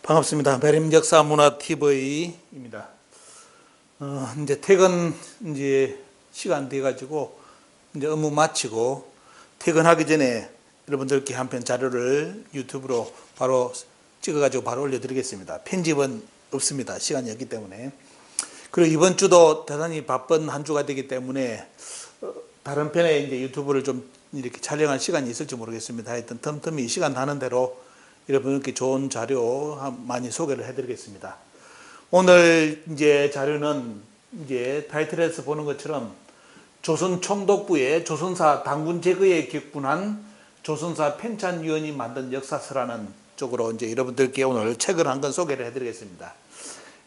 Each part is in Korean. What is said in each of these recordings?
반갑습니다. 배림 역사 문화 TV입니다. 이제 퇴근 이제 시간 돼 가지고 이제 업무 마치고 퇴근하기 전에 여러분들께 한 편 자료를 유튜브로 바로 찍어 가지고 바로 올려 드리겠습니다. 편집은 없습니다. 시간이 없기 때문에. 그리고 이번 주도 대단히 바쁜 한 주가 되기 때문에 다른 편에 이제 유튜브를 좀 이렇게 촬영할 시간이 있을지 모르겠습니다. 하여튼 틈틈이 시간 나는 대로 여러분께 좋은 자료 많이 소개를 해드리겠습니다. 오늘 이제 자료는 이제 타이틀에서 보는 것처럼 조선 총독부의 조선사 당군 제거에 격분한 조선사 편찬위원이 만든 역사서라는 쪽으로 이제 여러분들께 오늘 책을 한 권 소개를 해드리겠습니다.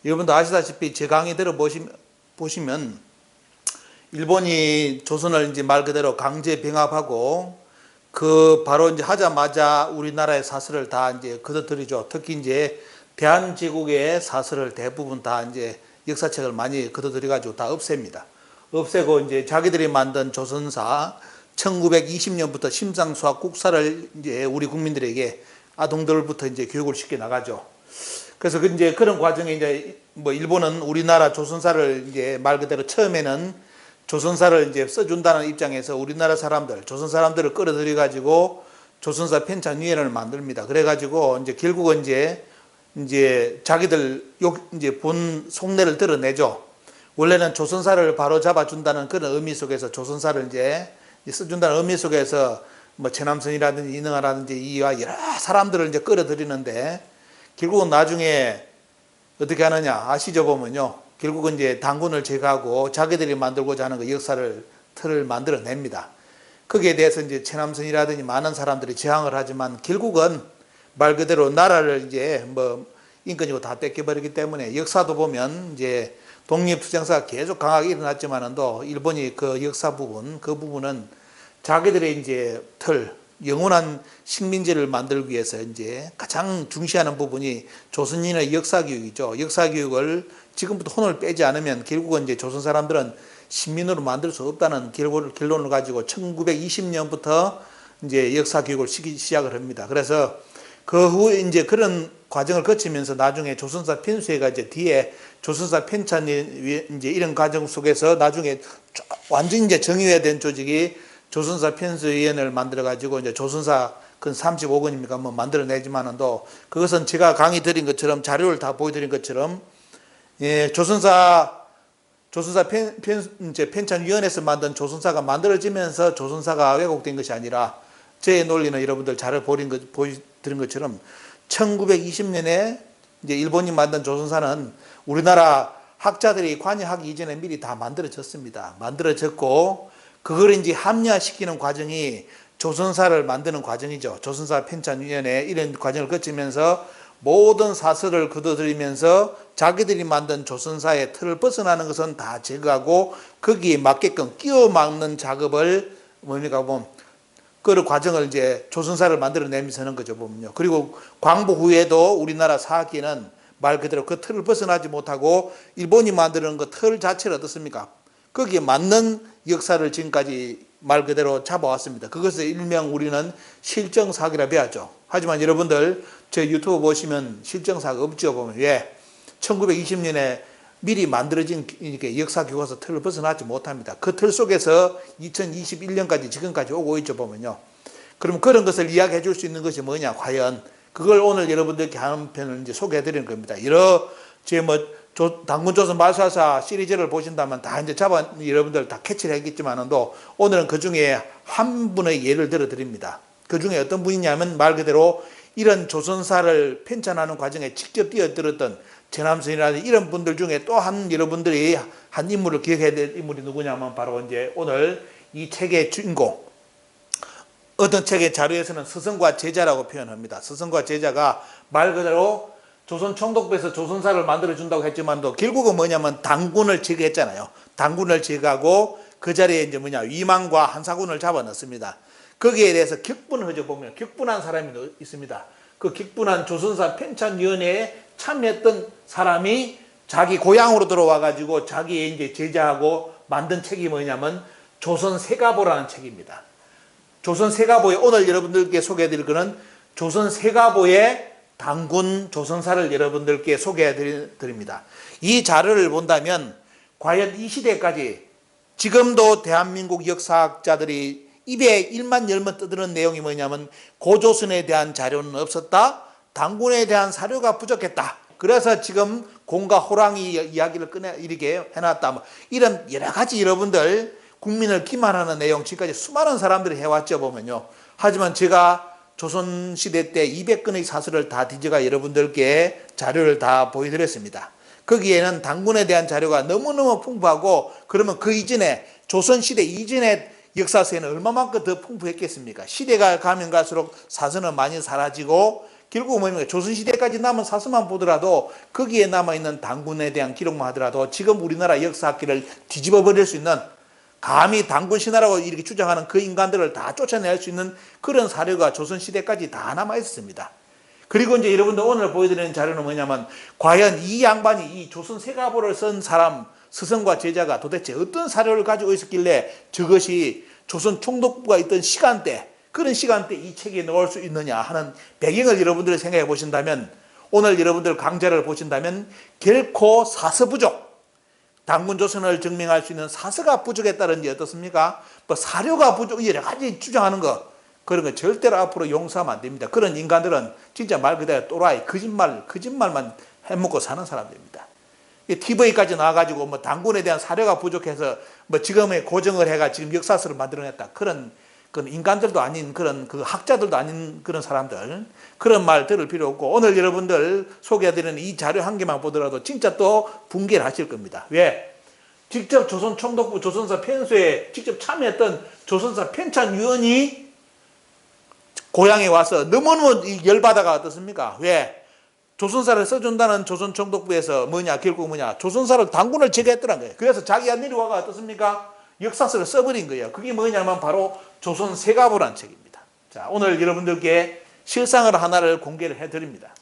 여러분도 아시다시피 제 강의 보시면 일본이 조선을 이제 말 그대로 강제 병합하고 그 바로 이제 하자마자 우리나라의 사설을 다 이제 걷어들이죠. 특히 이제 대한제국의 사설을 대부분 다 이제 역사책을 많이 걷어들여가지고 다 없앱니다. 없애고 이제 자기들이 만든 조선사 1920년부터 심상수학 국사를 이제 우리 국민들에게 아동들부터 이제 교육을 시켜 나가죠. 그래서 이제 그런 과정에 이제 뭐 일본은 우리나라 조선사를 이제 말 그대로 처음에는 조선사를 이제 써준다는 입장에서 우리나라 사람들, 조선 사람들을 끌어들여 가지고 조선사 편찬위원회를 만듭니다. 그래가지고 이제 결국은 이제 자기들 이제 본 속내를 드러내죠. 원래는 조선사를 바로 잡아준다는 그런 의미 속에서 조선사를 이제 써준다는 의미 속에서 뭐 최남선이라든지 이능하라든지 이와 여러 사람들을 이제 끌어들이는데 결국은 나중에 어떻게 하느냐 아시죠 보면요. 결국은 이제 당군을 제거하고 자기들이 만들고자 하는 그 역사를 틀을 만들어냅니다. 거기에 대해서 이제 최남선이라든지 많은 사람들이 저항을 하지만 결국은 말 그대로 나라를 이제 뭐 인권이고 다 뺏겨버리기 때문에 역사도 보면 이제 독립투쟁사가 계속 강하게 일어났지만도 일본이 그 역사 부분, 그 부분은 자기들의 이제 틀, 영원한 식민지를 만들기 위해서 이제 가장 중시하는 부분이 조선인의 역사교육이죠. 역사교육을 지금부터 혼을 빼지 않으면 결국은 이제 조선 사람들은 신민으로 만들 수 없다는 결론을 가지고 1920년부터 이제 역사교육을 시작을 합니다. 그래서 그 후에 이제 그런 과정을 거치면서 나중에 조선사 편수회가 이제 뒤에 조선사 편찬이 이제 이런 과정 속에서 나중에 완전히 이제 정의화된 조직이 조선사 편수위원회를 만들어 가지고 이제 조선사 근 35권입니까 뭐 만들어내지만은도 그것은 제가 강의 드린 것처럼 자료를 다 보여드린 것처럼 예, 조선사 편찬위원회에서 만든 조선사가 만들어지면서 조선사가 왜곡된 것이 아니라 제 논리는 여러분들 자료 보여드린 것처럼 1920년에 이제 일본이 만든 조선사는 우리나라 학자들이 관여하기 이전에 미리 다 만들어졌습니다. 만들어졌고 그걸 이제 합리화시키는 과정이 조선사를 만드는 과정이죠. 조선사 편찬위원회 이런 과정을 거치면서 모든 사설을 걷어들이면서 자기들이 만든 조선사의 틀을 벗어나는 것은 다 제거하고 거기에 맞게끔 끼워 막는 작업을 뭡니까 보면 그 과정을 이제 조선사를 만들어내면서 하는 거죠 보면요. 그리고 광복 후에도 우리나라 사학계는 말 그대로 그 틀을 벗어나지 못하고 일본이 만드는 그 틀 자체를 어떻습니까? 거기에 맞는 역사를 지금까지 말 그대로 잡아왔습니다. 그것을 일명 우리는 실정사학이라 배웠죠. 하지만 여러분들 제 유튜브 보시면 실정사학 없죠 보면 왜? 1920년에 미리 만들어진 역사 교과서 틀을 벗어나지 못합니다. 그 틀 속에서 2021년까지 지금까지 오고 있죠 보면요. 그럼 그런 것을 이야기해 줄 수 있는 것이 뭐냐 과연 그걸 오늘 여러분들께 한 편을 이제 소개해 드리는 겁니다. 여러 제 당군조선 말살사 시리즈를 보신다면 다 이제 여러분들 다 캐치를 했겠지만도 오늘은 그 중에 한 분의 예를 들어 드립니다. 그 중에 어떤 분이냐면 말 그대로 이런 조선사를 편찬하는 과정에 직접 뛰어들었던 최남선이라든지 이런 분들 중에 또 한 여러분들이 한 인물을 기억해야 될 인물이 누구냐면 바로 이제 오늘 이 책의 주인공 어떤 책의 자료에서는 스승과 제자라고 표현합니다. 스승과 제자가 말 그대로 조선 총독부에서 조선사를 만들어준다고 했지만도 결국은 뭐냐면 당군을 제거했잖아요. 당군을 제거하고 그 자리에 이제 위망과 한사군을 잡아 넣습니다. 거기에 대해서 격분을 하죠 보면 격분한 사람이 있습니다. 그 격분한 조선사 편찬위원회에 참여했던 사람이 자기 고향으로 들어와 가지고 자기의 이제 제자하고 만든 책이 뭐냐면 조선세가보라는 책입니다. 조선세가보에 오늘 여러분들께 소개해 드릴 거는 조선세가보의 당군 조선사를 여러분들께 소개해 드립니다. 이 자료를 본다면 과연 이 시대까지 지금도 대한민국 역사학자들이 입에 일만 열면 떠드는 내용이 뭐냐면 고조선에 대한 자료는 없었다. 당군에 대한 사료가 부족했다. 그래서 지금 공과 호랑이 이야기를 이렇게 해놨다. 뭐 이런 여러 가지 여러분들 국민을 기만하는 내용 지금까지 수많은 사람들이 해왔죠 보면요. 하지만 제가 조선시대 때 200건의 사설을 다 뒤져가 여러분들께 자료를 다 보여드렸습니다. 거기에는 당군에 대한 자료가 너무너무 풍부하고 그러면 그 이전에 조선시대 이전의 역사서에는 얼마만큼 더 풍부했겠습니까? 시대가 가면 갈수록 사서는 많이 사라지고 결국 뭡니까? 조선시대까지 남은 사서만 보더라도 거기에 남아있는 당군에 대한 기록만 하더라도 지금 우리나라 역사학기를 뒤집어 버릴 수 있는 감히 당군 신화라고 이렇게 주장하는 그 인간들을 다 쫓아낼 수 있는 그런 사료가 조선시대까지 다 남아있었습니다. 그리고 이제 여러분들 오늘 보여드리는 자료는 뭐냐면 과연 이 양반이 이 조선 세가보를 쓴 사람 스승과 제자가 도대체 어떤 사료를 가지고 있었길래 저것이 조선 총독부가 있던 시간대 그런 시간대 이 책에 넣을 수 있느냐 하는 배경을 여러분들이 생각해 보신다면 오늘 여러분들 강좌를 보신다면 결코 사서 부족 당군 조선을 증명할 수 있는 사서가 부족했다든지 어떻습니까? 뭐 사료가 부족 여러 가지 주장하는 거 그런 거 절대로 앞으로 용서하면 안 됩니다. 그런 인간들은 진짜 말 그대로 또라이 거짓말만 해먹고 사는 사람들입니다. TV까지 나와가지고 뭐 당군에 대한 사료가 부족해서 뭐 지금의 고정을 해가 지금 역사서를 만들어냈다. 그런 인간들도 아닌 그런 그 학자들도 아닌 그런 사람들 그런 말 들을 필요 없고 오늘 여러분들 소개해드리는 이 자료 한 개만 보더라도 진짜 또 붕괴를 하실 겁니다. 왜? 직접 조선 총독부 조선사 편수에 직접 참여했던 조선사 편찬위원이 고향에 와서 너무너무 열받아가 어떻습니까? 왜? 조선사를 써준다는 조선 총독부에서 결국 조선사를 당군을 제거했더란 거예요. 그래서 자기가 내려와가 어떻습니까? 역사서를 써버린 거예요. 그게 뭐냐면 바로 조선 세가보란 책입니다. 자, 오늘 여러분들께 실상을 하나를 공개를 해드립니다.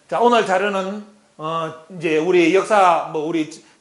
자, 오늘 자료는 이제 우리 역사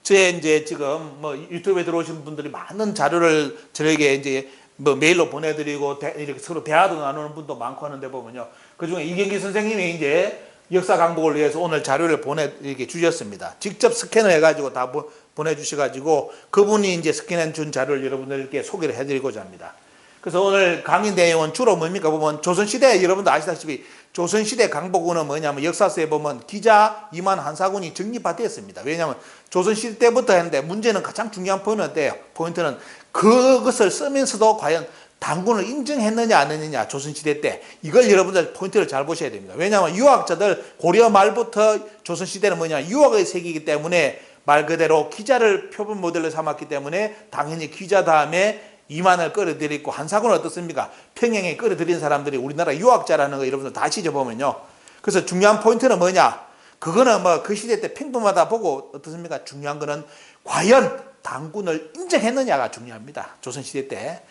이제 지금 유튜브에 들어오신 분들이 많은 자료를 저에게 이제 메일로 보내드리고 이렇게 서로 대화도 나누는 분도 많고 하는데 보면요. 그 중에 이경기 선생님이 이제 역사 강복을 위해서 오늘 자료를 이렇게 주셨습니다. 직접 스캔을 해가지고 다 보내주셔가지고 그분이 이제 스캔해 준 자료를 여러분들께 소개를 해드리고자 합니다. 그래서 오늘 강의 내용은 주로 뭡니까? 보면 조선시대 여러분도 아시다시피 조선시대 강복군은 뭐냐면 역사서에 보면 기자 이만 한사군이 정립화되었습니다. 왜냐하면 조선시대 때부터 했는데 문제는 가장 중요한 포인트는 그것을 쓰면서도 과연 당군을 인정했느냐 안 했느냐 조선시대 때 이걸 여러분들 포인트를 잘 보셔야 됩니다. 왜냐하면 유학자들 고려 말부터 조선시대는 유학의 세계이기 때문에 말 그대로 기자를 표본 모델로 삼았기 때문에 당연히 기자 다음에 이만을 끌어들이고 한사군은 어떻습니까? 평양에 끌어들인 사람들이 우리나라 유학자라는 거 여러분들 다 지져보면요. 그래서 중요한 포인트는 뭐냐? 그거는 그 시대 때 평범하다 보고 어떻습니까? 중요한 거는 과연 당군을 인정했느냐가 중요합니다. 조선시대 때.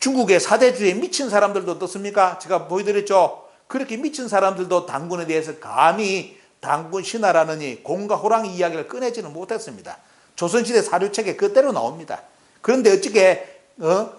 중국의 사대주의에 미친 사람들도 어떻습니까? 제가 보여드렸죠. 그렇게 미친 사람들도 당군에 대해서 감히 당군 신하라느니 공과 호랑이 이야기를 꺼내지는 못했습니다. 조선시대 사료책에 그대로 나옵니다. 그런데 어떻게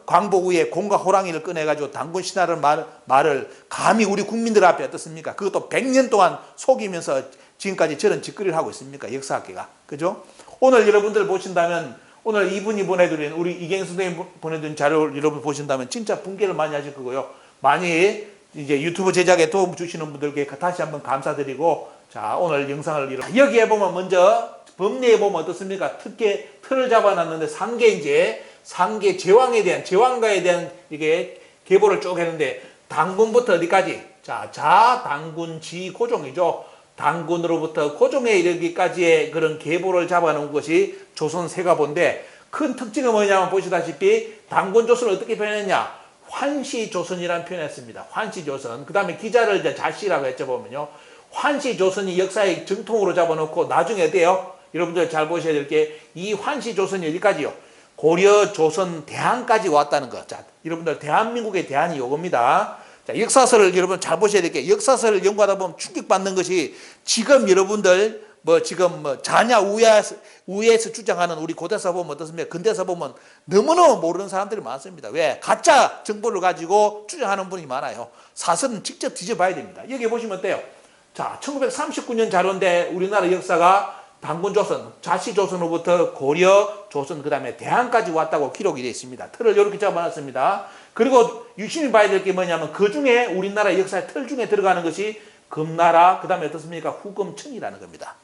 광복 후에 공과 호랑이를 꺼내가지고 당군 신하라는 말을 감히 우리 국민들 앞에 어떻습니까? 그것도 100년 동안 속이면서 지금까지 저런 짓거리를 하고 있습니까? 역사학계가. 그죠? 오늘 여러분들 보신다면 오늘 이분이 보내드린 우리 이경 선생님 보내준 자료를 여러분 보신다면 진짜 붕괴를 많이 하실 거고요. 많이 이제 유튜브 제작에 도움 주시는 분들께 다시 한번 감사드리고 자 오늘 영상을 여기에 보면 먼저 법례에 보면 어떻습니까? 틀을 잡아놨는데 상계 제왕가에 대한 이게 계보를 쭉 했는데 당군부터 어디까지? 자 당군 지 고종이죠. 당군으로부터 고종에 이르기까지의 그런 계보를 잡아놓은 것이 조선 세가보인데 큰 특징은 뭐냐면 보시다시피 당군 조선을 어떻게 표현했냐? 환시조선이라는 표현했습니다. 환시조선. 그 다음에 기자를 이제 자씨라고 했죠 보면요. 환시조선이 역사의 정통으로 잡아놓고 나중에 어때요? 여러분들 잘 보셔야 될 게 이 환시조선이 어디까지요? 고려, 조선, 대한까지 왔다는 것. 자, 여러분들 대한민국의 대한이 요겁니다. 자, 역사서를 여러분 잘 보셔야 될 게 역사서를 연구하다 보면 충격받는 것이 지금 여러분들 뭐 지금 뭐 자냐 우야에서 주장하는 우리 고대사 보면 어떻습니까? 근대사 보면 너무너무 모르는 사람들이 많습니다. 왜? 가짜 정보를 가지고 주장하는 분이 많아요. 사설은 직접 뒤져봐야 됩니다. 여기 보시면 어때요? 자, 1939년 자료인데 우리나라 역사가 단군조선, 자시조선으로부터 고려, 조선, 그 다음에 대한까지 왔다고 기록이 되어 있습니다. 틀을 이렇게 잡아놨습니다. 그리고 유심히 봐야 될 게 뭐냐면 그 중에 우리나라 역사의 틀 중에 들어가는 것이 금나라, 그 다음에 어떻습니까? 후금청이라는 겁니다.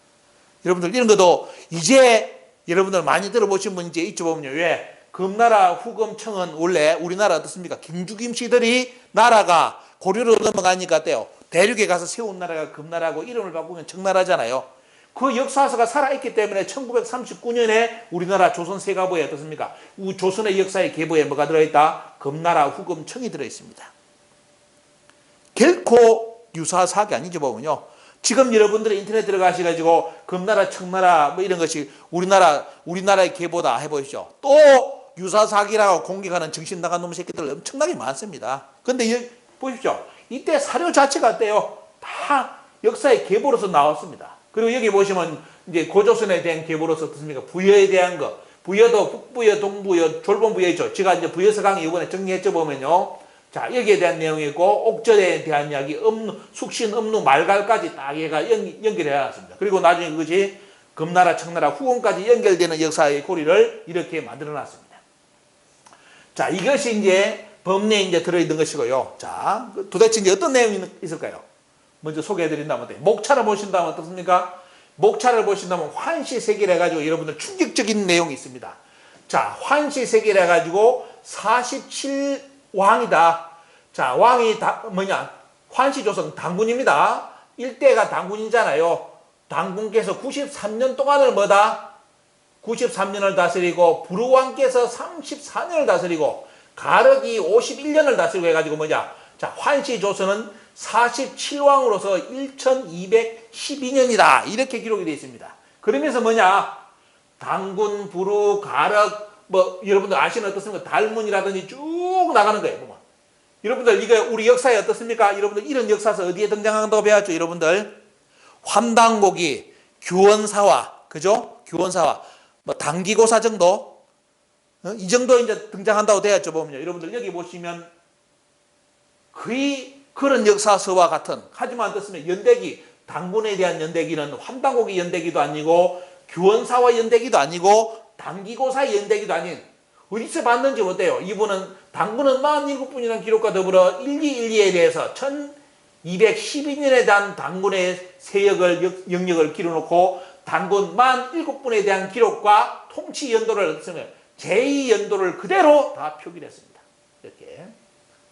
여러분들 이런 것도 이제 여러분들 많이 들어보신 분 이제 이쪽 보면요. 왜? 금나라, 후금청은 원래 우리나라 어떻습니까? 김죽임 씨들이 나라가 고려로 넘어가니까 어때요? 대륙에 가서 세운 나라가 금나라고 이름을 바꾸면 청나라잖아요. 그 역사서가 살아있기 때문에 1939년에 우리나라 조선 세가보에 어떻습니까? 조선의 역사의 계보에 뭐가 들어있다? 금나라 후금청이 들어있습니다. 결코 유사 사기 아니죠, 보면요. 지금 여러분들이 인터넷 들어가셔가지고 금나라, 청나라 뭐 이런 것이 우리나라의 계보다 해보십시오. 또 유사 사기라고 공격하는 정신 나간 놈 새끼들 엄청나게 많습니다. 근데 보십시오. 이때 사료 자체가 어때요? 다 역사의 계보로서 나왔습니다. 그리고 여기 보시면 이제 고조선에 대한 계보로서 어떻습니까? 부여에 대한 거. 부여도 북부여, 동부여, 졸본부여 있죠. 제가 이제 부여서강에 이번에 정리했죠 보면요. 자, 여기에 대한 내용이 있고, 옥절에 대한 이야기, 숙신, 음루, 말갈까지 딱 얘가 연결해 놨습니다. 그리고 나중에 그것이 금나라, 청나라, 후금까지 연결되는 역사의 고리를 이렇게 만들어 놨습니다. 자, 이것이 이제 법내에 이제 들어있는 것이고요. 자, 도대체 이제 어떤 내용이 있을까요? 먼저 소개해드린다면, 목차를 보신다면 어떻습니까? 목차를 보신다면 환시세계를 해가지고 여러분들 충격적인 내용이 있습니다. 자, 환시세계를 해가지고 47왕이다. 자, 왕이 뭐냐? 환시조선 당군입니다. 일대가 당군이잖아요. 당군께서 93년 동안을 뭐다? 93년을 다스리고, 부르왕께서 34년을 다스리고, 가륵이 51년을 다스리고 해가지고 뭐냐? 자, 환시조선은 47왕으로서 1212년이다. 이렇게 기록이 되어 있습니다. 그러면서 뭐냐? 당군, 부르, 가륵, 뭐, 여러분들 아시는 어떻습니까? 달문이라든지 쭉 나가는 거예요. 보면. 여러분들, 이거 우리 역사에 어떻습니까? 여러분들, 이런 역사서 어디에 등장한다고 배웠죠? 여러분들, 환당고기, 규원사화, 그죠? 규원사화, 뭐, 당기고사 정도? 이 정도 이제 등장한다고 되었죠. 보면요. 여러분들, 여기 보시면 거의 그런 역사서와 같은, 하지만 어떻습니까? 연대기, 당군에 대한 연대기는 환당고기 연대기도 아니고, 규원사화 연대기도 아니고, 당기고사 연대기도 아닌, 어디서 봤는지 어때요? 이분은, 당군은 47분이라는 기록과 더불어 1212에 대해서 1212년에 대한 당군의 세력을, 영역을 기록놓고, 당군 47분에 대한 기록과 통치 연도를 어떻습니까? 제2연도를 그대로 다 표기를 했습니다. 이렇게.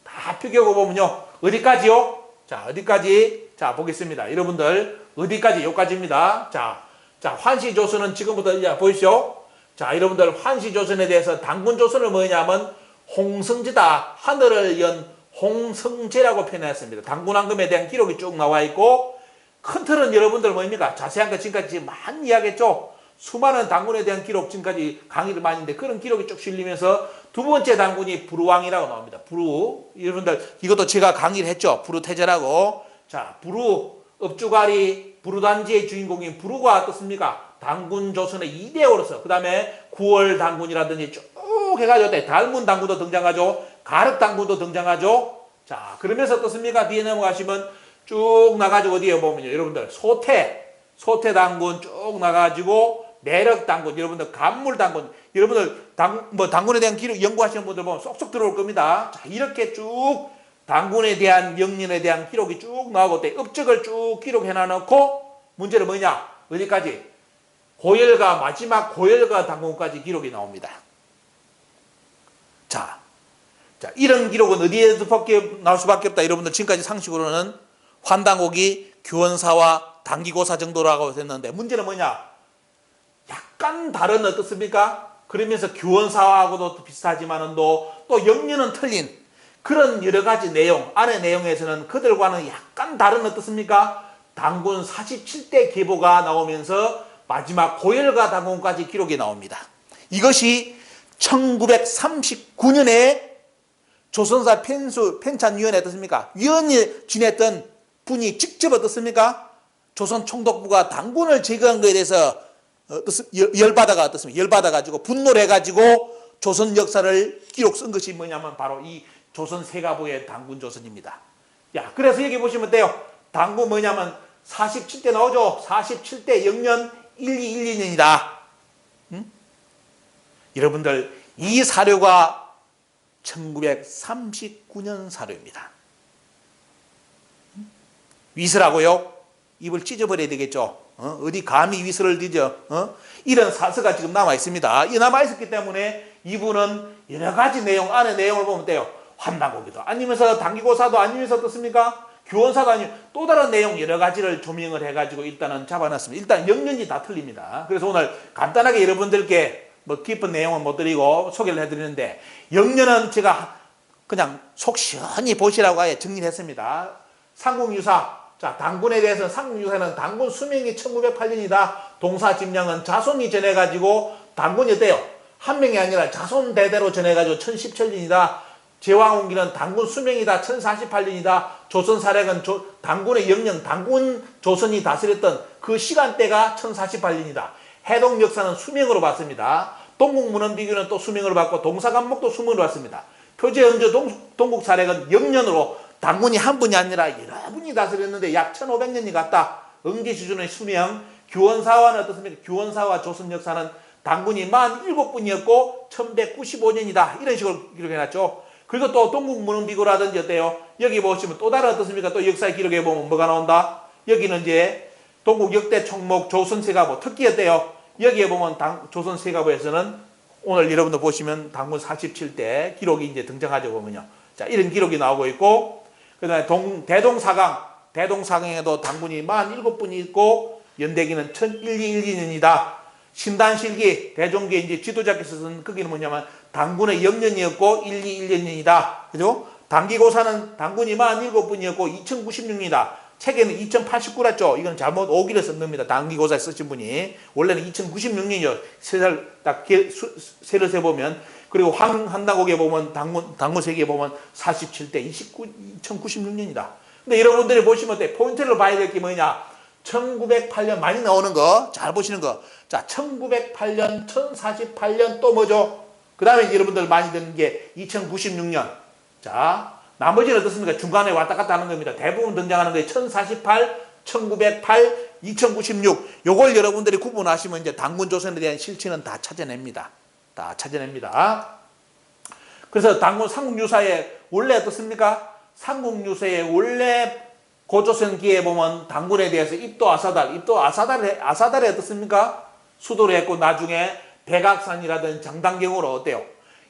다 표기하고 보면요. 어디까지요? 자, 어디까지? 자, 보겠습니다. 여러분들, 어디까지? 여기까지입니다. 자, 환시조선은 지금부터 이제 보십시오. 자, 여러분들, 환시조선에 대해서 당군조선을 뭐냐면, 홍성제다. 하늘을 연 홍성제라고 표현했습니다. 당군왕금에 대한 기록이 쭉 나와 있고, 큰 틀은 여러분들 뭐입니까? 자세한 거 지금까지 많이 이야기했죠? 수많은 당군에 대한 기록, 지금까지 강의를 많이 했는데, 그런 기록이 쭉 실리면서, 두 번째 당군이 부르왕이라고 나옵니다. 부르. 여러분들, 이것도 제가 강의를 했죠. 부르태제라고. 자, 부르, 업주가리, 부르단지의 주인공인 부르가 어떻습니까? 당군 조선의 2대로서, 그 다음에 9월 당군이라든지 쭉 해가지고, 달문 당군도 등장하죠. 가륵 당군도 등장하죠. 자, 그러면서 어떻습니까? 뒤에 넘어가시면 쭉 나가지고 어디에 보면요. 여러분들, 소태 당군 쭉 나가지고, 내력 당군, 여러분들 간물 당군, 여러분들 당군에 대한 기록 연구하시는 분들 보면 쏙쏙 들어올 겁니다. 자, 이렇게 쭉 당군에 대한 영년에 대한 기록이 쭉 나오고 업적을 쭉 기록해 놔놓고 문제는 뭐냐? 어디까지? 고열가 마지막 고열가 당군까지 기록이 나옵니다. 자, 이런 기록은 어디에서 나올 수밖에 없다. 여러분들 지금까지 상식으로는 환당고기, 규원사와 당기고사 정도라고 했는데 문제는 뭐냐? 약간 다른 어떻습니까? 그러면서 규원사하고도 비슷하지만은 또 영년은 틀린 그런 여러 가지 내용, 안의 내용에서는 그들과는 약간 다른 어떻습니까? 당군 47대 계보가 나오면서 마지막 고열가 당군까지 기록이 나옵니다. 이것이 1939년에 조선사 편찬위원회 어떻습니까? 위원이 지냈던 분이 직접 어떻습니까? 조선 총독부가 당군을 제거한 것에 대해서 열받아가 어떻습니까? 열받아가지고 분노를 해가지고 조선 역사를 기록 쓴 것이 뭐냐면 바로 이 조선 세가부의 당군 조선입니다. 야, 그래서 여기 보시면 돼요. 당군 뭐냐면 47대 나오죠. 47대 0년 1212년이다. 응? 여러분들 이 사료가 1939년 사료입니다. 위서라고요? 입을 찢어버려야 되겠죠. 어디 감히 위서를 뒤져? 이런 사서가 지금 남아 있습니다. 이 남아 있었기 때문에 이분은 여러 가지 내용, 안의 내용을 보면 돼요. 환나고기도 아니면서 당기고사도 아니면서 어떻습니까? 교원사도 아니면 또 다른 내용 여러 가지를 조명을 해가지고 일단은 잡아놨습니다. 일단 영년이 다 틀립니다. 그래서 오늘 간단하게 여러분들께 뭐 깊은 내용은 못 드리고 소개를 해드리는데, 영년은 제가 그냥 속 시원히 보시라고 아예 정리를 했습니다. 삼국유사. 자, 당군에 대해서 삼국유사는 당군 수명이 1908년이다. 동사짐량은 자손이 전해가지고 당군이 어때요? 한 명이 아니라 자손 대대로 전해가지고 1017년이다. 제왕홍기는 당군 수명이다. 1048년이다. 조선사략은 당군의 영령, 당군 조선이 다스렸던 그 시간대가 1048년이다. 해동 역사는 수명으로 봤습니다. 동국문헌비교는 또 수명으로 봤고 동사관목도 수명으로 봤습니다. 표제연조 동국사략은 영년으로 당군이 한 분이 아니라 여러 분이 다스렸는데 약 1500년이 갔다. 응지시준의 수명, 규원사화는 어떻습니까? 규원사와 조선 역사는 당군이 47분이었고 1195년이다. 이런 식으로 기록해놨죠. 그리고 또 동국문헌비교라든지 어때요? 여기 보시면 또 다른 어떻습니까? 또 역사 기록에 보면 뭐가 나온다? 여기는 이제 동국 역대 총목 조선세가부 특기 어때요? 여기에 보면 조선세가부에서는 오늘 여러분들 보시면 당군 47대 기록이 이제 등장하죠. 보면요. 자, 이런 기록이 나오고 있고, 그 다음에 대동사강에도 당군이 47분이 있고, 연대기는 1112년이다. 신단실기, 대종기에 이제 지도자께서 쓴 거기는 뭐냐면, 당군의 영년이었고, 1212년이다. 그죠? 당기고사는 당군이 47분이었고, 2096년이다. 책에는 2089랬죠. 이건 잘못 오기를 쓴 겁니다. 당기고사에 쓰신 분이. 원래는 2096년이요. 세살 딱 세를 세보면. 그리고 한나곡에 보면 당군세기에 보면 47대 2096년이다. 근데 여러분들이 보시면 돼. 포인트를 봐야 될 게 뭐냐. 1908년 많이 나오는 거. 잘 보시는 거. 자, 1908년, 1048년 또 뭐죠? 그 다음에 여러분들 많이 듣는 게 2096년. 자, 나머지는 어떻습니까? 중간에 왔다 갔다 하는 겁니다. 대부분 등장하는 게 1048, 1908, 2096. 요걸 여러분들이 구분하시면 이제 당군조선에 대한 실체는 다 찾아냅니다. 다 찾아냅니다. 그래서 당군 삼국유사에 원래 어떻습니까? 삼국유사에 원래 고조선기에 보면 당군에 대해서 입도 아사달에 어떻습니까? 수도를 했고 나중에 백악산이라든 장당경으로 어때요?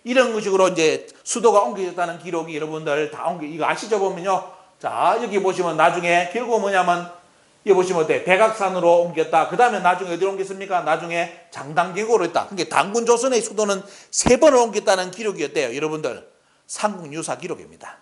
이런 식으로 이제 수도가 옮겨졌다는 기록이 여러분들 다 이거 아시죠? 보면요. 자, 여기 보시면 나중에 결국 뭐냐면 여기 보시면 어때? 백악산으로 옮겼다. 그 다음에 나중에 어디로 옮겼습니까? 나중에 장당경으로 했다. 그러니까 당군 조선의 수도는 3번을 옮겼다는 기록이 어때요? 여러분들 삼국유사 기록입니다.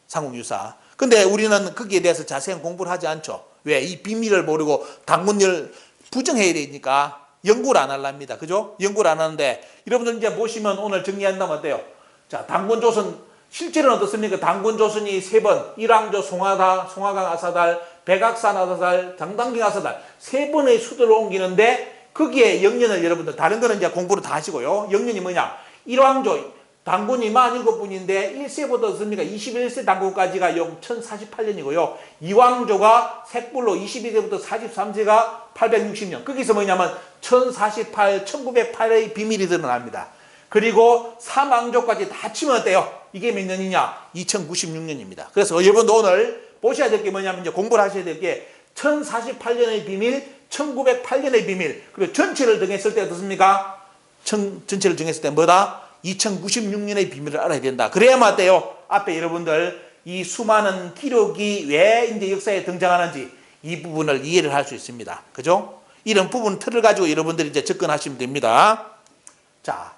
삼국유사. 근데 우리는 거기에 대해서 자세한 공부를 하지 않죠. 왜? 이 비밀을 모르고 당군을 부정해야 되니까 연구를 안 하랍니다. 그죠? 연구를 안 하는데 여러분들 이제 보시면 오늘 정리한다면 어때요? 자, 당군조선 실제로는 어떻습니까? 당군조선이 3번 일왕조 송화강 아사달, 백악산 아사달, 장당경 아사달 3번의 수도를 옮기는데 거기에 영년을 여러분들 다른 거는 이제 공부를 다 하시고요. 영년이 뭐냐? 일왕조 당군이 47분인데 1세부터 어떻습니까? 21세 당군까지가 1048년이고요. 이왕조가 색불로 22세부터 43세가 860년. 거기서 뭐냐면 1048, 1908의 비밀이 드러납니다. 그리고 삼왕조까지 다 치면 어때요? 이게 몇 년이냐? 2096년입니다. 그래서 여러분도 오늘 보셔야 될 게 뭐냐면 이제 공부를 하셔야 될 게 1048년의 비밀, 1908년의 비밀, 그리고 전체를 정했을 때 어떻습니까? 전체를 정했을 때 뭐다? 2096년의 비밀을 알아야 된다. 그래야만 어때요? 앞에 여러분들 이 수많은 기록이 왜 이제 역사에 등장하는지 이 부분을 이해를 할 수 있습니다. 그죠? 이런 부분 틀을 가지고 여러분들이 이제 접근하시면 됩니다. 자,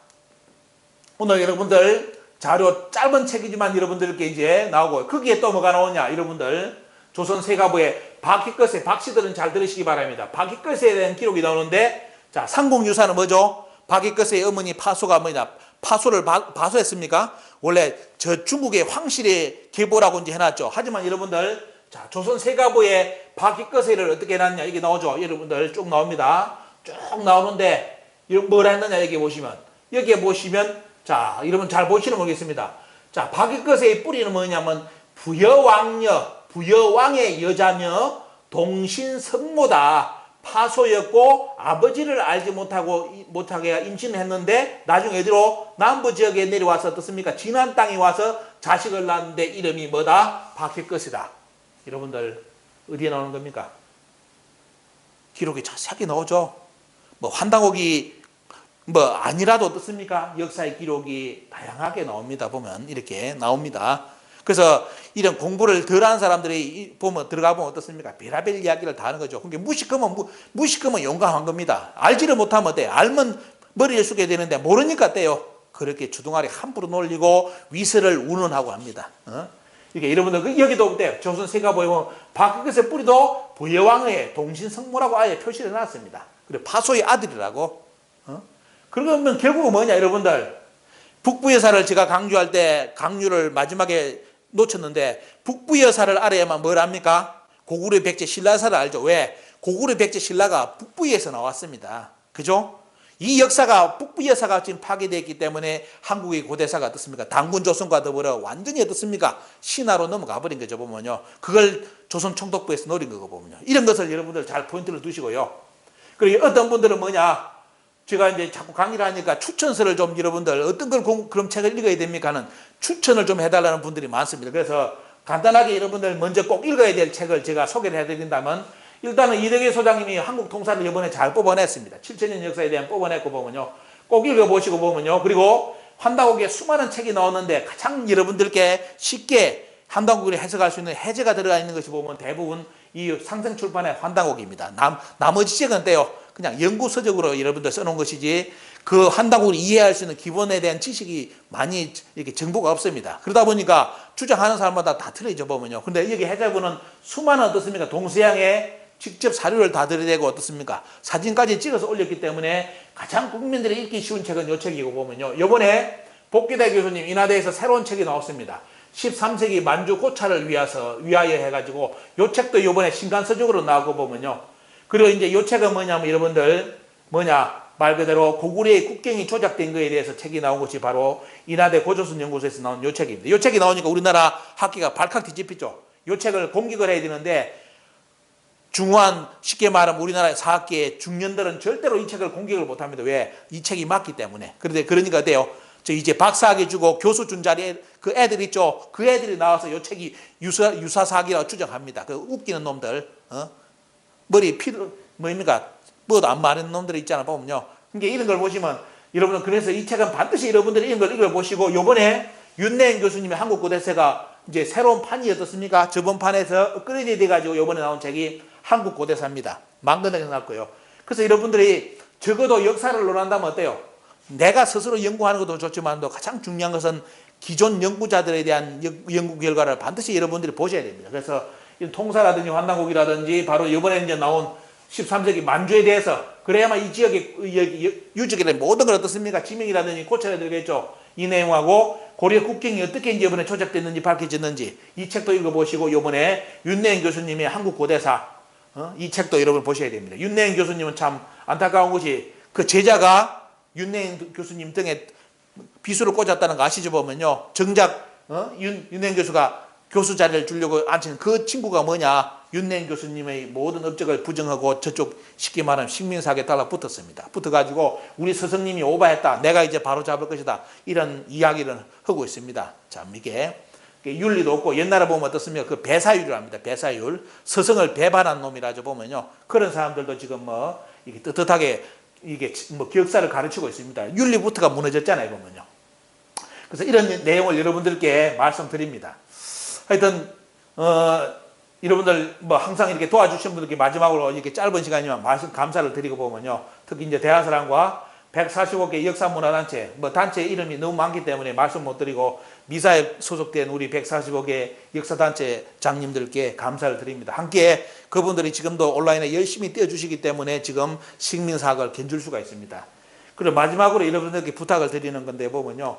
오늘 여러분들 자료 짧은 책이지만 여러분들께 이제 나오고 거기에 또 뭐가 나오냐? 여러분들 조선 세가부의 박희것에 박씨들은 잘 들으시기 바랍니다. 박희것에 대한 기록이 나오는데 자, 삼국유사는 뭐죠? 박희것의 어머니 파소가 뭐냐? 파소를 파소했습니까? 원래 저 중국의 황실의 계보라고 이제 해놨죠. 하지만 여러분들 자, 조선 세가보의 박익거세를 어떻게 해놨냐. 이게 나오죠. 여러분들 쭉 나옵니다. 쭉 나오는데, 뭘 했느냐. 여기 보시면. 여기에 보시면, 자, 여러분 잘 보시면 모르겠습니다. 자, 박익거세의 뿌리는 뭐냐면, 부여왕의 여자며, 동신성모다. 파소였고, 아버지를 알지 못하게 임신을 했는데, 나중에 어디로? 남부 지역에 내려와서 어떻습니까? 진안 땅에 와서 자식을 낳았는데, 이름이 뭐다? 박익거세다. 여러분들 어디에 나오는 겁니까? 기록이 자세하게 나오죠. 뭐 환당옥이 뭐 아니라도 어떻습니까? 역사의 기록이 다양하게 나옵니다. 보면 이렇게 나옵니다. 그래서 이런 공부를 덜한 사람들이 보면 들어가 보면 어떻습니까? 별의별 이야기를 다 하는 거죠. 그러니까 무식하면 용감한 겁니다. 알지를 못하면 어때요? 알면 머리를 숙여야 되는데 모르니까 어때요? 그렇게 주둥아리 함부로 놀리고 위세를 운운하고 합니다. 이게 여러분들 여기도 어때요? 조선 세가보에 보면 박익거세 뿌리도 부여왕의 동신성모라고 아예 표시를 해놨습니다. 그리고 파소의 아들이라고. 그러면 결국은 뭐냐 여러분들. 북부여사를 제가 강조할 때 강유를 마지막에 놓쳤는데 북부여사를 알아야만 뭘 합니까? 고구려 백제 신라사를 알죠. 왜? 고구려 백제 신라가 북부에서 나왔습니다. 그죠? 이 역사가 북부여사가 지금 파괴되었기 때문에 한국의 고대사가 어떻습니까? 당군 조선과 더불어 완전히 어떻습니까? 신화로 넘어가 버린 거죠. 보면요. 그걸 조선 총독부에서 노린 거 보면요. 이런 것을 여러분들 잘 포인트를 두시고요. 그리고 어떤 분들은 뭐냐? 제가 이제 자꾸 강의를 하니까 추천서를 좀 여러분들 어떤 걸 그럼 책을 읽어야 됩니까? 하는 추천을 좀 해달라는 분들이 많습니다. 그래서 간단하게 여러분들 먼저 꼭 읽어야 될 책을 제가 소개를 해드린다면 일단은 이덕의 소장님이 한국 통사를 이번에 잘 뽑아냈습니다. 7000년 역사에 대한 뽑아냈고 보면요. 꼭 읽어보시고 보면요. 그리고 환당옥에 수많은 책이 나오는데 가장 여러분들께 쉽게 환당옥을 해석할 수 있는 해제가 들어가 있는 것이 보면 대부분 이 상생출판의 환당옥입니다. 나머지 책은 떼요. 그냥 연구서적으로 여러분들 써놓은 것이지 그 환당옥을 이해할 수 있는 기본에 대한 지식이 많이 이렇게 정보가 없습니다. 그러다 보니까 주장하는 사람마다 다 틀리죠 보면요. 근데 여기 해자부는 수많은 어떻습니까? 동서양의 직접 사료를 다 들이대고 어떻습니까? 사진까지 찍어서 올렸기 때문에 가장 국민들이 읽기 쉬운 책은 이 책이고 보면요. 이번에 복귀대 교수님 인하대에서 새로운 책이 나왔습니다. 13세기 만주 고차를 위하여 해가지고 이 책도 이번에 신간서적으로 나오고 보면요. 그리고 이제 이 책은 뭐냐면 여러분들 말 그대로 고구려의 국경이 조작된 거에 대해서 책이 나온 것이 바로 인하대 고조선 연구소에서 나온 이 책입니다. 이 책이 나오니까 우리나라 학계가 발칵 뒤집히죠. 이 책을 공격을 해야 되는데 중후한 쉽게 말하면 우리나라의 사학계의 중년들은 절대로 이 책을 공격을 못합니다. 왜? 이 책이 맞기 때문에. 그런데 그러니까 어때요? 저 이제 박사학위 주고 교수 준 자리에 그 애들 있죠. 그 애들이 나와서 이 책이 유사사학이라고 주장합니다. 그 웃기는 놈들, 머리 뭡니까? 뭐도 안 마른 놈들 있잖아 보면요. 그러니까 이런 걸 보시면 여러분은 그래서 이 책은 반드시 여러분들이 이런 걸 읽어보시고 요번에 윤내인 교수님의 한국고대사가 이제 새로운 판이 어떻습니까? 저번 판에서 업그레이드 돼가지고 요번에 나온 책이 한국고대사입니다. 망건하게 나왔고요. 그래서 여러분들이 적어도 역사를 논한다면 어때요? 내가 스스로 연구하는 것도 좋지만 가장 중요한 것은 기존 연구자들에 대한 연구 결과를 반드시 여러분들이 보셔야 됩니다. 그래서 통사라든지 환당곡이라든지 바로 이번에 이제 나온 13세기 만주에 대해서 그래야만 이 지역의 유적에 대한 모든 걸 어떻습니까? 지명이라든지 고쳐야 되겠죠. 이 내용하고 고려 국경이 어떻게 이제 이번에 조작됐는지 밝혀졌는지 이 책도 읽어보시고 이번에 윤내인 교수님의 한국고대사 이 책도 여러분 보셔야 됩니다. 윤내인 교수님은 참 안타까운 것이 그 제자가 윤내인 교수님 등에 비수를 꽂았다는 거 아시죠? 보면요. 정작 윤내인 교수가 교수 자리를 주려고 앉힌 그 친구가 뭐냐? 윤내인 교수님의 모든 업적을 부정하고 저쪽 쉽게 말하면 식민사학에 달라붙었습니다. 붙어가지고 우리 스승님이 오바했다. 내가 이제 바로 잡을 것이다. 이런 이야기를 하고 있습니다. 참 이게 윤리도 없고 옛날에 보면 어떻습니까? 그 배사율이라 합니다. 배사율. 스승을 배반한 놈이라죠 보면요. 그런 사람들도 지금 이게 떳떳하게 이게 역사를 가르치고 있습니다. 윤리부터가 무너졌잖아요 보면요. 그래서 이런 내용을 여러분들께 말씀드립니다. 하여튼 여러분들 항상 이렇게 도와주신 분들께 마지막으로 이렇게 짧은 시간이지만 말씀 감사를 드리고 보면요. 특히 이제 대한사랑과 145개 역사문화단체, 단체 이름이 너무 많기 때문에 말씀 못 드리고 미사에 소속된 우리 145개 역사단체장님들께 감사를 드립니다. 함께 그분들이 지금도 온라인에 열심히 띄워주시기 때문에 지금 식민사학을 견줄 수가 있습니다. 그리고 마지막으로 여러분들께 부탁을 드리는 건데 보면요.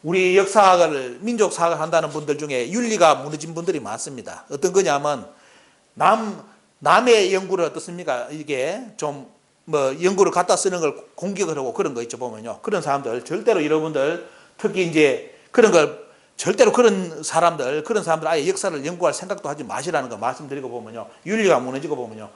우리 역사학을, 민족사학을 한다는 분들 중에 윤리가 무너진 분들이 많습니다. 어떤 거냐면, 남의 연구를 어떻습니까? 이게 좀, 연구를 갖다 쓰는 걸 공격을 하고 그런 거 있죠, 보면요. 그런 사람들, 절대로 여러분들, 특히 이제 그런 걸, 절대로 그런 사람들 아예 역사를 연구할 생각도 하지 마시라는 거 말씀드리고 보면요. 윤리가 무너지고 보면요.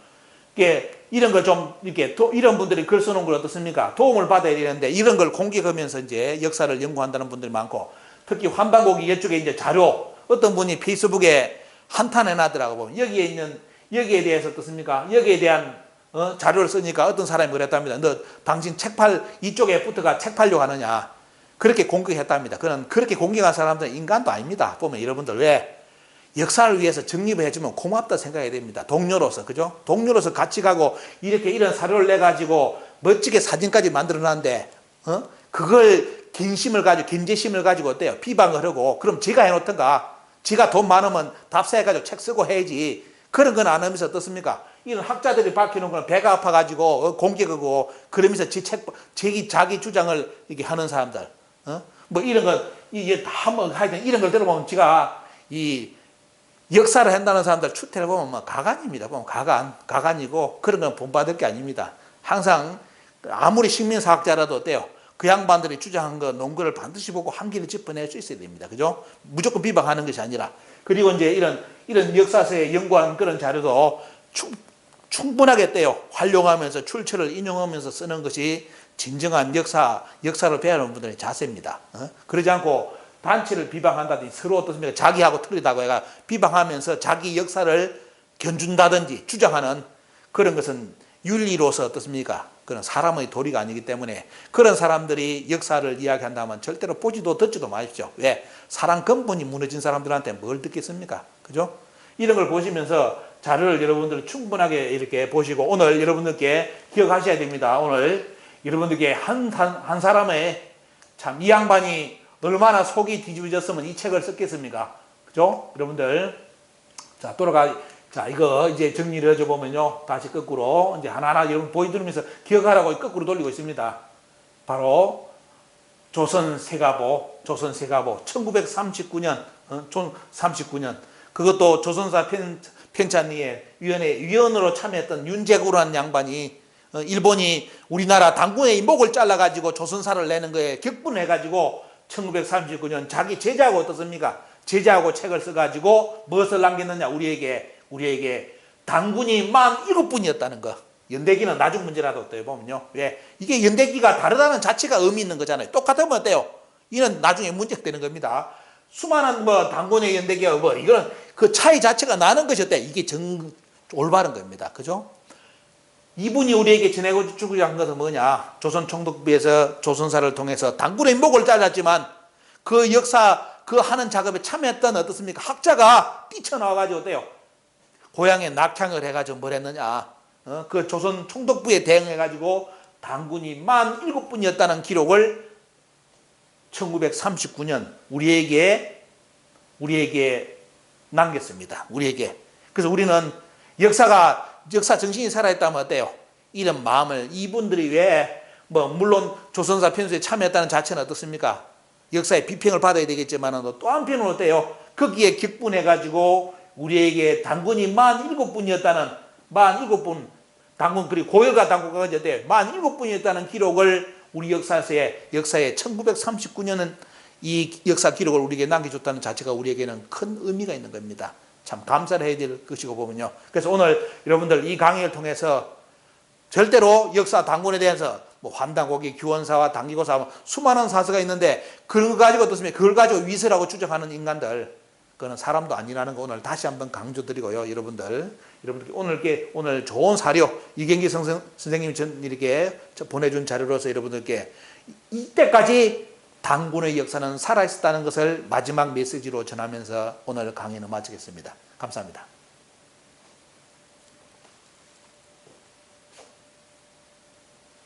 이게 이런 걸 좀 이렇게 이런 분들이 글 써놓은 걸 어떻습니까? 도움을 받아야 되는데 이런 걸 공격하면서 이제 역사를 연구한다는 분들이 많고, 특히 환방고기 이쪽에 이제 자료 어떤 분이 페이스북에 한탄해 놨더라고 보면 여기에 대해서 어떻습니까? 여기에 대한 자료를 쓰니까 어떤 사람이 그랬답니다. 너 당신 이쪽에 붙어가 책 팔려고 하느냐? 그렇게 공격했답니다. 그렇게 공격한 사람들은 인간도 아닙니다. 보면 여러분들 왜? 역사를 위해서 정립을 해주면 고맙다 생각해야 됩니다. 동료로서, 그죠? 동료로서 같이 가고, 이런 사료를 내가지고, 멋지게 사진까지 만들어 놨는데, 그걸 견제심을 가지고 어때요? 비방을 하고, 그럼 지가 해놓던가, 지가 돈 많으면 답사해가지고 책 쓰고 해야지. 그런 건 안 하면서 어떻습니까? 이런 학자들이 밝혀놓은 건 배가 아파가지고, 공격하고, 그러면서 자기 주장을 이렇게 하는 사람들, 이런 거, 이게 다 하여튼 이런 걸 들어보면 지가 역사를 한다는 사람들 추태를 보면 가관입니다. 보면 가관이고 그런 건 본받을 게 아닙니다. 항상 아무리 식민사학자라도 어때요? 그 양반들이 주장한 거 논거를 반드시 보고 한계를 짚어낼 수 있어야 됩니다. 그죠? 무조건 비방하는 것이 아니라. 그리고 이제 이런 역사서에 연구한 그런 자료도 충분하게 떼요. 활용하면서 출처를 인용하면서 쓰는 것이 진정한 역사를 배우는 분들의 자세입니다. 그러지 않고 단체를 비방한다든지 서로 어떻습니까? 자기하고 틀리다고 해가 비방하면서 자기 역사를 견준다든지 주장하는 그런 것은 윤리로서 어떻습니까? 그런 사람의 도리가 아니기 때문에 그런 사람들이 역사를 이야기한다면 절대로 보지도 듣지도 마십시오. 왜? 사람 근본이 무너진 사람들한테 뭘 듣겠습니까? 그죠? 이런 걸 보시면서 자료를 여러분들 충분하게 이렇게 보시고, 오늘 여러분들께 기억하셔야 됩니다. 오늘 여러분들께 한 사람의 참 이 양반이 얼마나 속이 뒤집어졌으면 이 책을 썼겠습니까? 그죠? 여러분들. 자, 이거 이제 정리를 해줘보면요. 다시 거꾸로, 이제 하나하나 여러분 보여드리면서 기억하라고 거꾸로 돌리고 있습니다. 바로, 조선세가보, 1939년, 39년. 그것도 조선사 편찬위에 위원으로 참여했던 윤재구라는 양반이, 일본이 우리나라 당군의 목을 잘라가지고 조선사를 내는 거에 격분해가지고, 1939년 자기 제자하고 어떻습니까? 제자하고 책을 써가지고 무엇을 남겼느냐? 우리에게 당군이 47분이었다는 거. 연대기는 나중 문제라도 어때요? 보면요. 왜? 이게 연대기가 다르다는 자체가 의미 있는 거잖아요. 똑같으면 어때요? 이는 나중에 문제가 되는 겁니다. 수많은 당군의 연대기가 이거는 그 차이 자체가 나는 것이 어때? 이게 올바른 겁니다. 그죠? 이분이 우리에게 전해고 주고자 한 것은 뭐냐? 조선 총독부에서 조선사를 통해서 당군의 목을 잘랐지만 그 역사, 그 하는 작업에 참여했던 어떻습니까? 학자가 뛰쳐나와가지고 어때요? 고향에 낙향을 해가지고 뭘 했느냐? 그 조선 총독부에 대응해가지고 당군이 47분이었다는 기록을 1939년 우리에게 남겼습니다. 우리에게. 그래서 우리는 역사 정신이 살아있다면 어때요? 이런 마음을 이분들이 왜 물론 조선사 편수에 참여했다는 자체는 어떻습니까? 역사의 비평을 받아야 되겠지만 또 한편으로 어때요? 거기에 격분해가지고 우리에게 당군이 47분이었다는 47분 당군 그리고 고열가 당군까지 어때요? 47분이었다는 기록을 우리 역사에 1939년은 이 역사 기록을 우리에게 남겨줬다는 자체가 우리에게는 큰 의미가 있는 겁니다. 참 감사를 해야 될 것이고 보면요. 그래서 오늘 여러분들 이 강의를 통해서 절대로 역사 당군에 대해서 환단고기, 규원사와 당기고사 수많은 사서가 있는데 그런 거 가지고 어떻습니까? 그걸 가지고 위세라고 주장하는 인간들 그거는 사람도 아니라는 거 오늘 다시 한번 강조드리고요. 여러분들 오늘 좋은 사료 이경기 선생님이 이렇게 보내준 자료로서 여러분들께 이때까지 당군의 역사는 살아있었다는 것을 마지막 메시지로 전하면서 오늘 강의는 마치겠습니다. 감사합니다.